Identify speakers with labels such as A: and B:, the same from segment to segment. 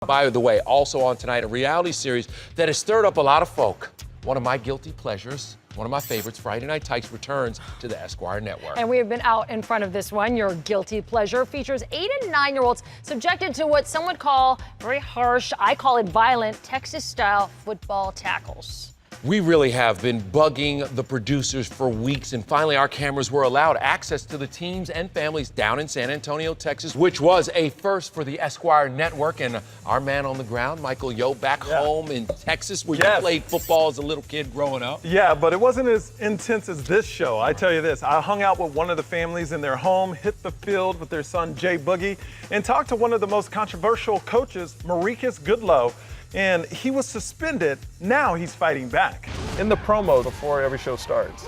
A: By the way, also on tonight, a reality series that has stirred up a lot of folk. One of my guilty pleasures, one of my favorites, Friday Night Tykes, returns to the Esquire Network.
B: And we have been out in front of this one. Your guilty pleasure features 8 and 9-year-olds subjected to what some would call very harsh, I call it violent, Texas-style football tackles.
A: We really have been bugging the producers for weeks, and finally our cameras were allowed access to the teams and families down in San Antonio, Texas, which was a first for the Esquire Network. And our man on the ground, Michael Yo, back home in Texas, where you played football as a little kid growing up.
C: Yeah, but it wasn't as intense as this show. I tell you this, I hung out with one of the families in their home, hit the field with their son, Jay Boogie, and talked to one of the most controversial coaches, Maricus Goodlow. And he was suspended. Now he's fighting back. In the promo before every show starts,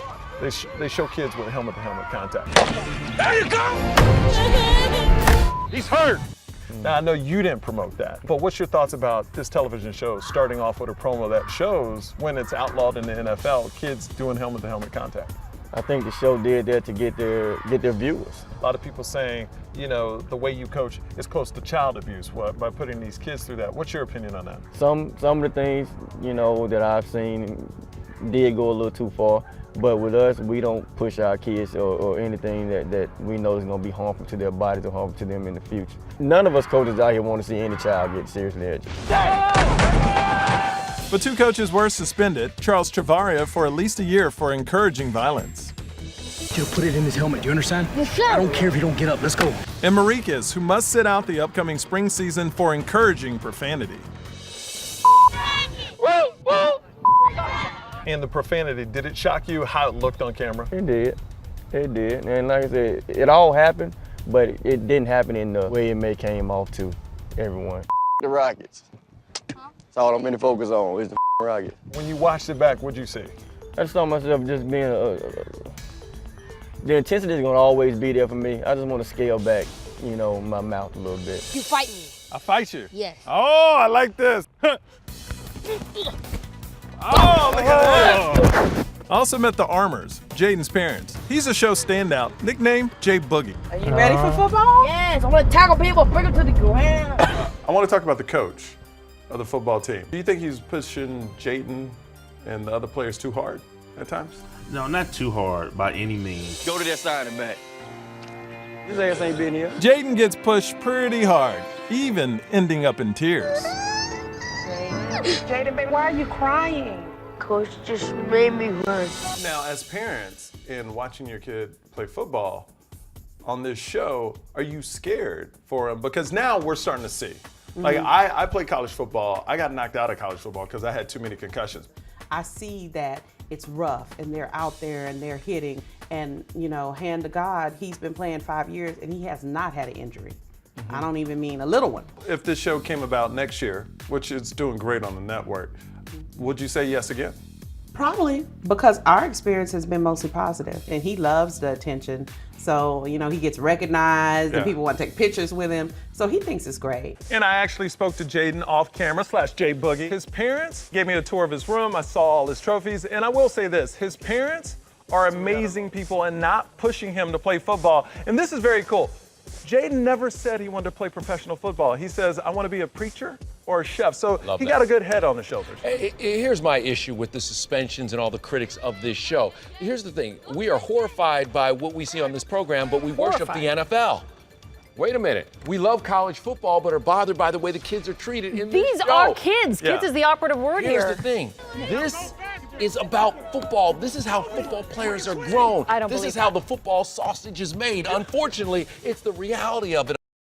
C: they show kids with helmet-to-helmet contact. There you go! He's hurt. Now, I know you didn't promote that, but what's your thoughts about this television show starting off with a promo that shows when it's outlawed in the NFL, kids doing helmet-to-helmet contact?
D: I think the show did that to get their viewers.
C: A lot of people saying, you know, the way you coach is close to child abuse by putting these kids through that. What's your opinion on that?
D: Some of the things, you know, that I've seen did go a little too far. But with us, we don't push our kids or anything that we know is going to be harmful to their bodies or harmful to them in the future. None of us coaches out here want to see any child get seriously injured.
C: But 2 coaches were suspended. Charles Travaria for at least a year for encouraging violence.
E: Just put it in his helmet, do you understand? I don't care if you don't get up, let's go.
C: And Maricus, who must sit out the upcoming spring season for encouraging profanity. And the profanity, did it shock you how it looked on camera?
D: It did. It did. And like I said, it all happened, but it didn't happen in the way it may came off to everyone. The Rockets. That's all I'm going to focus on is the Rockets.
C: When you watched it back, what'd you see?
D: I just saw myself just being the intensity is going to always be there for me. I just want to scale back, you know, my mouth a little bit.
F: You fight me.
C: I fight you?
F: Yes.
C: Oh, I like this. Oh, look at that. I also met the Armors, Jaden's parents. He's a show standout, nicknamed Jay Boogie.
F: Are you ready for football? Yes, I'm gonna tackle people, bring them to the ground.
C: I want to talk about the coach of the football team. Do you think he's pushing Jaden and the other players too hard at times?
G: No, not too hard by any means.
D: Go to that side and back. His ass ain't been here.
C: Jaden gets pushed pretty hard, even ending up in tears.
F: Jaden, baby, why are you crying?
H: Coach just made me run.
C: Now, as parents and watching your kid play football on this show, are you scared for him? Because now we're starting to see. Like, I played college football. I got knocked out of college football because I had too many concussions.
I: I see that it's rough and they're out there and they're hitting. And, you know, hand to God, he's been playing 5 years and he has not had an injury. I don't even mean a little one.
C: If this show came about next year, which is doing great on the network, would you say yes again?
I: Probably, because our experience has been mostly positive and he loves the attention. So, you know, he gets recognized and people want to take pictures with him. So he thinks it's great. And I actually spoke to Jaden off camera / Jay Boogie. His parents gave me a tour of his room. I saw all his trophies. And I will say this, his parents are amazing people and not pushing him to play football. And this is very cool. Jaden never said he wanted to play professional football. He says, I want to be a preacher or a chef. So he got a good head on his shoulders.
A: Here's my issue with the suspensions and all the critics of this show. Here's the thing. We are horrified by what we see on this program, but we worship the NFL. Wait a minute. We love college football, but are bothered by the way the kids are treated in this show.
B: These are kids. Kids is the operative word here.
A: Here's the thing. This is about football. This is how football players are grown.
B: I don't
A: This
B: believe
A: is how the football sausage is made. Unfortunately, it's the reality of it.